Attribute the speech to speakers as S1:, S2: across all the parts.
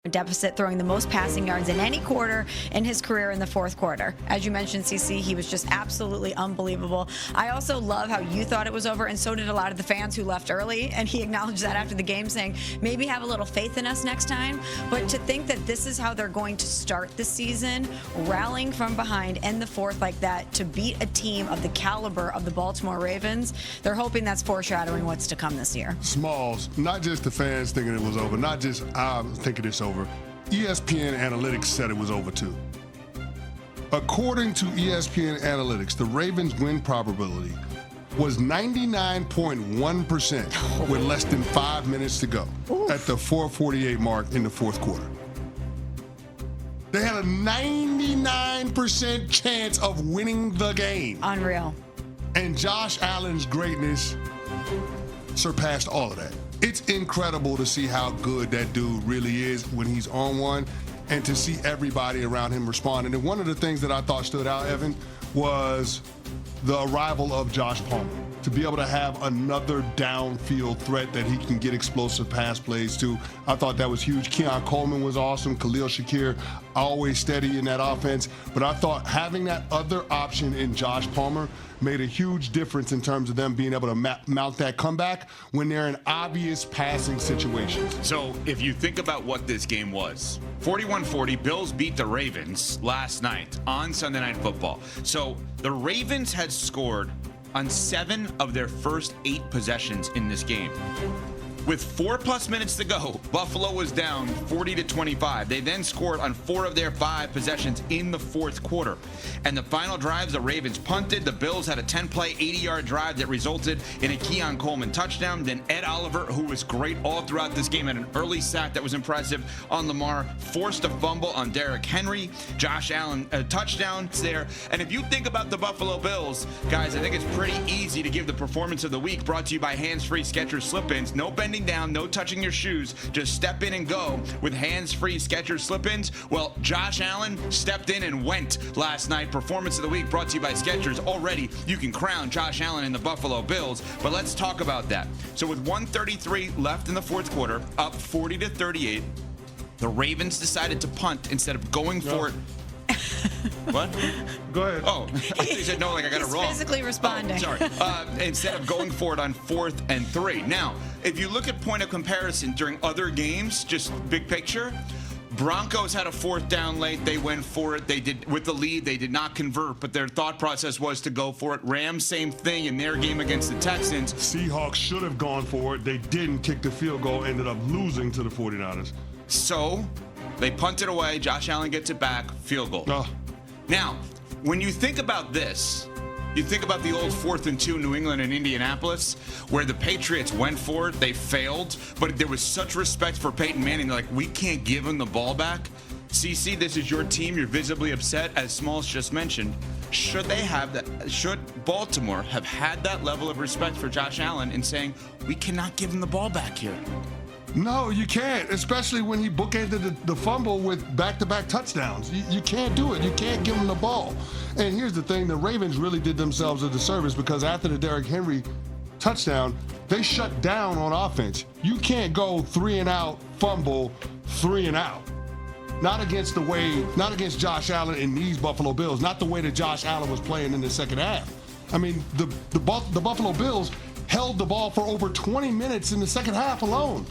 S1: deficit, throwing the most passing yards in any quarter in his career in the fourth quarter. As you mentioned, CC, he was just absolutely unbelievable. I also love how you thought it was over, and so did a lot of the fans who left early, and he acknowledged that after the game, saying, maybe have a little faith in us next time. But to think that this is how they're going to start the season, rallying from behind in the fourth like that to beat a team of the caliber of the Baltimore Ravens, they're hoping that's foreshadowing what's to come this year.
S2: Smalls, not just the fans thinking it was over, not just I'm thinking it's over. ESPN Analytics said it was over too. According to ESPN Analytics, the Ravens' win probability was 99.1% with less than 5 minutes to go at the 4:48 mark in the fourth quarter. They had a 99% chance of winning the game.
S1: Unreal.
S2: And Josh Allen's greatness surpassed all of that. It's incredible to see how good that dude really is when he's on one, and to see everybody around him respond. And one of the things that I thought stood out, Evan, was the arrival of Josh Palmer. To be able to have another downfield threat that he can get explosive pass plays to, I thought that was huge. Keon Coleman was awesome. Khalil Shakir, always steady in that offense. But I thought having that other option in Josh Palmer made a huge difference in terms of them being able to mount that comeback when they're in obvious passing situations.
S3: So if you think about what this game was, 41-40, Bills beat the Ravens last night on Sunday Night Football. So the Ravens had scored on 7 of their first 8 possessions in this game. With 4+ minutes to go, Buffalo was down 40-25. They then scored on 4 of their 5 possessions in the fourth quarter. And the final drives, the Ravens punted. The Bills had a 10-play, 80-yard drive that resulted in a Keon Coleman touchdown. Then Ed Oliver, who was great all throughout this game, had an early sack that was impressive on Lamar, forced a fumble on Derrick Henry. Josh Allen, a touchdown there. And if you think about the Buffalo Bills, guys, I think it's pretty easy to give the performance of the week, brought to you by Hands-Free Skechers Slip-Ins. No bending down, no touching your shoes, just step in and go with hands-free Skechers slip-ins. Well, Josh Allen stepped in and went last night. Performance of the week brought to you by Skechers. Already you can crown Josh Allen and the Buffalo Bills, but let's talk about that. So with 1:33 left in the fourth quarter, up 40-38, the Ravens decided to punt instead of going for it. What?
S2: Go ahead.
S3: Oh, I thought you said no, like I got it wrong.
S1: Physically responding.
S3: Oh, sorry. Instead of going for it on 4th and 3. Now, if you look at point of comparison during other games, just big picture, Broncos had a 4th down late. They went for it. They did with the lead. They did not convert, but their thought process was to go for it. Rams, same thing in their game against the Texans.
S2: Seahawks should have gone for it. They didn't kick the field goal, ended up losing to the 49ers.
S3: So they punted away. Josh Allen gets it back. Field goal.
S2: Oh.
S3: Now, when you think about this, you think about the old 4th and 2 New England and Indianapolis, where the Patriots went for it, they failed, but there was such respect for Peyton Manning. They're like, we can't give him the ball back. CC, this is your team. You're visibly upset, as Smalls just mentioned. Should they have that? Should Baltimore have had that level of respect for Josh Allen in saying, we cannot give him the ball back here?
S2: No, you can't, especially when he bookended the fumble with back-to-back touchdowns. You can't do it. You can't give him the ball. And here's the thing, the Ravens really did themselves a disservice because after the Derrick Henry touchdown, they shut down on offense. You can't go 3 and out, fumble, 3 and out. Not against Josh Allen and these Buffalo Bills, not the way that Josh Allen was playing in the second half. I mean, the Buffalo Bills held the ball for over 20 minutes in the second half alone.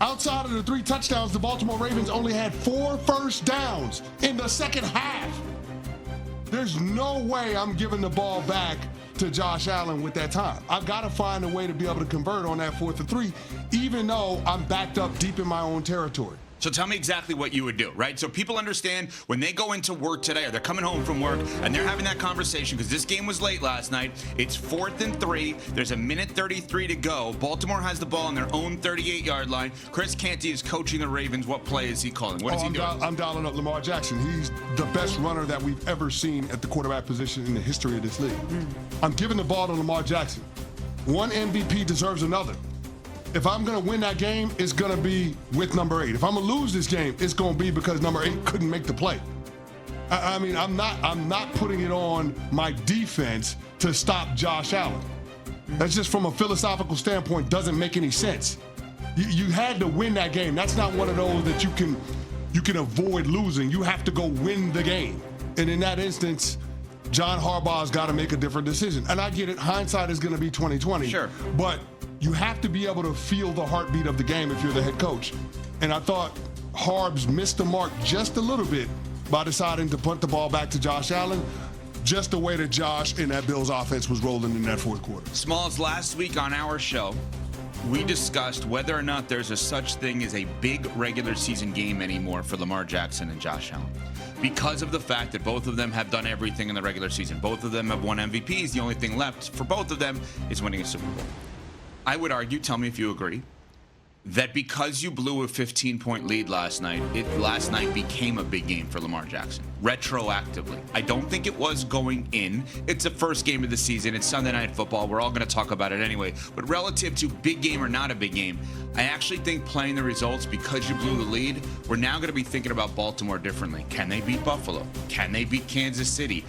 S2: Outside of the 3 touchdowns, the Baltimore Ravens only had 4 first downs in the second half. There's no way I'm giving the ball back to Josh Allen with that time. I've got to find a way to be able to convert on that 4th and 3, even though I'm backed up deep in my own territory.
S3: So tell me exactly what you would do, right? So people understand when they go into work today or they're coming home from work and they're having that conversation because this game was late last night. It's 4th and 3. There's a minute 33 to go. Baltimore has the ball on their own 38-yard line. Chris Canty is coaching the Ravens. What play is he calling? What is he doing?
S2: I'm dialing up Lamar Jackson. He's the best runner that we've ever seen at the quarterback position in the history of this league. I'm giving the ball to Lamar Jackson. One MVP deserves another. If I'm going to win that game, it's going to be with number 8. If I'm going to lose this game, it's going to be because number 8 couldn't make the play. I mean, I'm not putting it on my defense to stop Josh Allen. That's just from a philosophical standpoint doesn't make any sense. You had to win that game. That's not one of those that you can avoid losing. You have to go win the game. And in that instance, John Harbaugh's got to make a different decision. And I get it. Hindsight is going to be 20/20.
S3: Sure.
S2: But you have to be able to feel the heartbeat of the game if you're the head coach. And I thought Harbs missed the mark just a little bit by deciding to punt the ball back to Josh Allen, just the way that Josh and that Bills offense was rolling in that fourth quarter.
S3: Smalls, last week on our show, we discussed whether or not there's a such thing as a big regular season game anymore for Lamar Jackson and Josh Allen. Because of the fact that both of them have done everything in the regular season. Both of them have won MVPs. The only thing left for both of them is winning a Super Bowl. I would argue, tell me if you agree, that because you blew a 15-point lead last night, last night became a big game for Lamar Jackson, retroactively. I don't think it was going in. It's the first game of the season. It's Sunday Night Football. We're all going to talk about it anyway. But relative to big game or not a big game, I actually think playing the results because you blew the lead, we're now going to be thinking about Baltimore differently. Can they beat Buffalo? Can they beat Kansas City?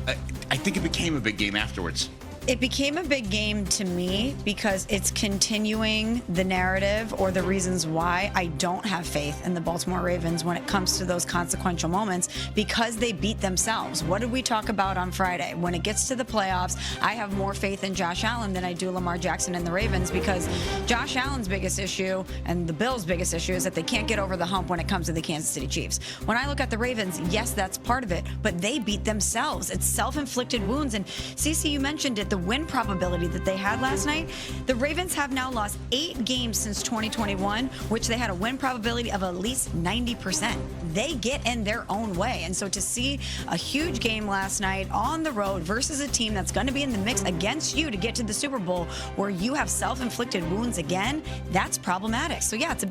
S3: I think it became a big game afterwards.
S1: It became a big game to me because it's continuing the narrative or the reasons why I don't have faith in the Baltimore Ravens when it comes to those consequential moments, because they beat themselves. What did we talk about on Friday? When it gets to the playoffs, I have more faith in Josh Allen than I do Lamar Jackson and the Ravens, because Josh Allen's biggest issue and the Bills' biggest issue is that they can't get over the hump when it comes to the Kansas City Chiefs. When I look at the Ravens, yes, that's part of it, but they beat themselves. It's self-inflicted wounds. And CeCe, you mentioned it, the win probability that they had last night. The Ravens have now lost 8 games since 2021, which they had a win probability of at least 90%. They get in their own way. And so to see a huge game last night on the road versus a team that's going to be in the mix against you to get to the Super Bowl, where you have self-inflicted wounds again, that's problematic. So yeah, it's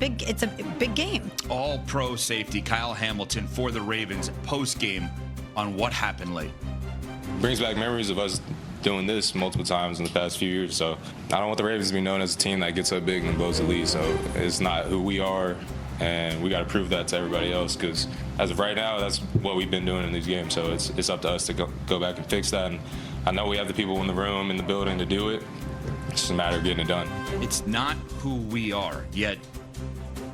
S1: a big game.
S3: All-pro safety Kyle Hamilton for the Ravens post-game on what happened late.
S4: Brings back memories of us doing this multiple times in the past few years. So I don't want the Ravens to be known as a team that gets up big and blows the lead. So it's not who we are, and we got to prove that to everybody else, because as of right now, that's what we've been doing in these games. So it's up to us to go back and fix that. And I know we have the people in the room, in the building to do it. It's just a matter of getting it done.
S3: It's not who we are, yet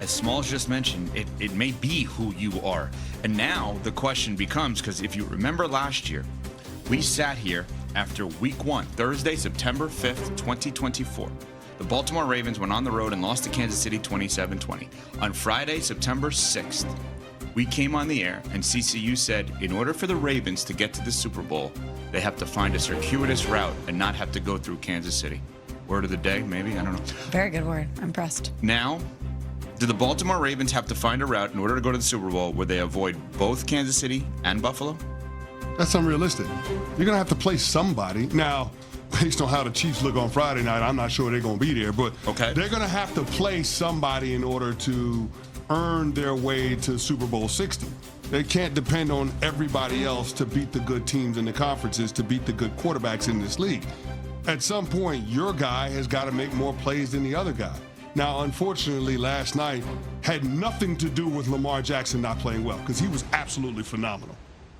S3: as Smalls just mentioned, it may be who you are. And now the question becomes, because if you remember last year, we sat here after week 1, Thursday, September 5th, 2024. The Baltimore Ravens went on the road and lost to Kansas City 27-20. On Friday, September 6th, we came on the air and CCU said, in order for the Ravens to get to the Super Bowl, they have to find a circuitous route and not have to go through Kansas City. Word of the day, maybe? I don't know. Very
S1: good word. I'm impressed.
S3: Now, do the Baltimore Ravens have to find a route in order to go to the Super Bowl where they avoid both Kansas City and Buffalo?
S2: That's unrealistic. You're going to have to play somebody. Now, based on how the Chiefs look on Friday night, I'm not sure they're going to be there, but they're going to have to play somebody in order to earn their way to Super Bowl 60. They can't depend on everybody else to beat the good teams in the conferences, to beat the good quarterbacks in this league. At some point, your guy has got to make more plays than the other guy. Now, unfortunately, last night had nothing to do with Lamar Jackson not playing well, because he was absolutely phenomenal.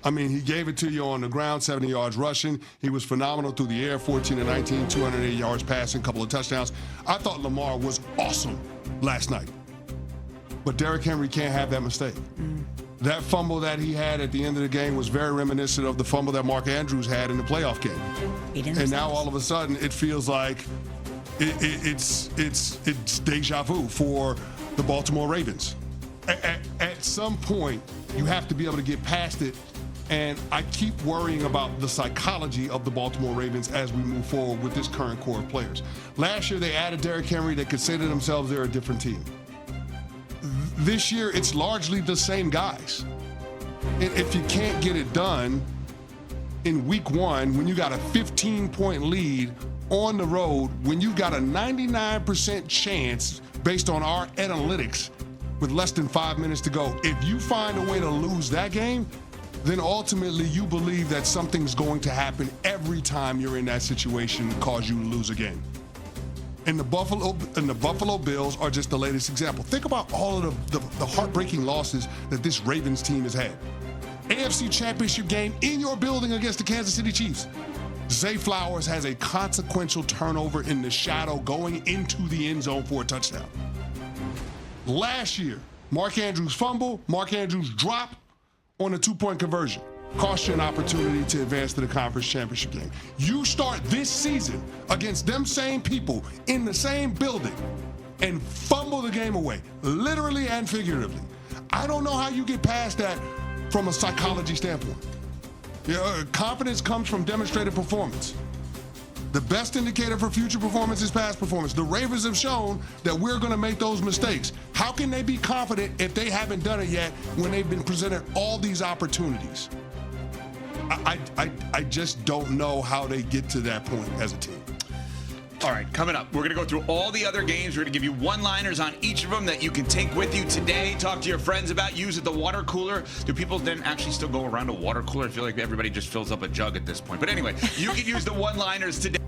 S2: I mean, he gave it to you on the ground, 70 yards rushing. He was phenomenal through the air, 14-19, 280 yards passing, a couple of touchdowns. I thought Lamar was awesome last night. But Derrick Henry can't have that mistake. That fumble that he had at the end of the game was very reminiscent of the fumble that Mark Andrews had in the playoff game. And now all of a sudden it feels like it's deja vu for the Baltimore Ravens. At some point, you have to be able to get past it. And I keep worrying about the psychology of the Baltimore Ravens as we move forward with this current core of players. Last year, they added Derrick Henry. They could say to themselves they're a different team. This year, it's largely the same guys. And if you can't get it done in week 1, when you got a 15-point lead on the road, when you got a 99% chance based on our analytics with less than 5 minutes to go, if you find a way to lose that game, then ultimately you believe that something's going to happen every time you're in that situation and cause you to lose a game. And the Buffalo Bills are just the latest example. Think about all of the heartbreaking losses that this Ravens team has had. AFC Championship game in your building against the Kansas City Chiefs. Zay Flowers has a consequential turnover in the shadow going into the end zone for a touchdown. Last year, Mark Andrews fumble, Mark Andrews drop on a 2-point conversion. Cost you an opportunity to advance to the conference championship game. You start this season against them same people in the same building and fumble the game away, literally and figuratively. I don't know how you get past that from a psychology standpoint. Confidence comes from demonstrated performance. The best indicator for future performance is past performance. The Ravens have shown that we're going to make those mistakes. How can they be confident if they haven't done it yet when they've been presented all these opportunities? I just don't know how they get to that point as a team.
S3: All right, coming up, we're going to go through all the other games. We're going to give you one-liners on each of them that you can take with you today, talk to your friends about, use at the water cooler. Do people then actually still go around a water cooler? I feel like everybody just fills up a jug at this point. But anyway, you can use the one-liners today.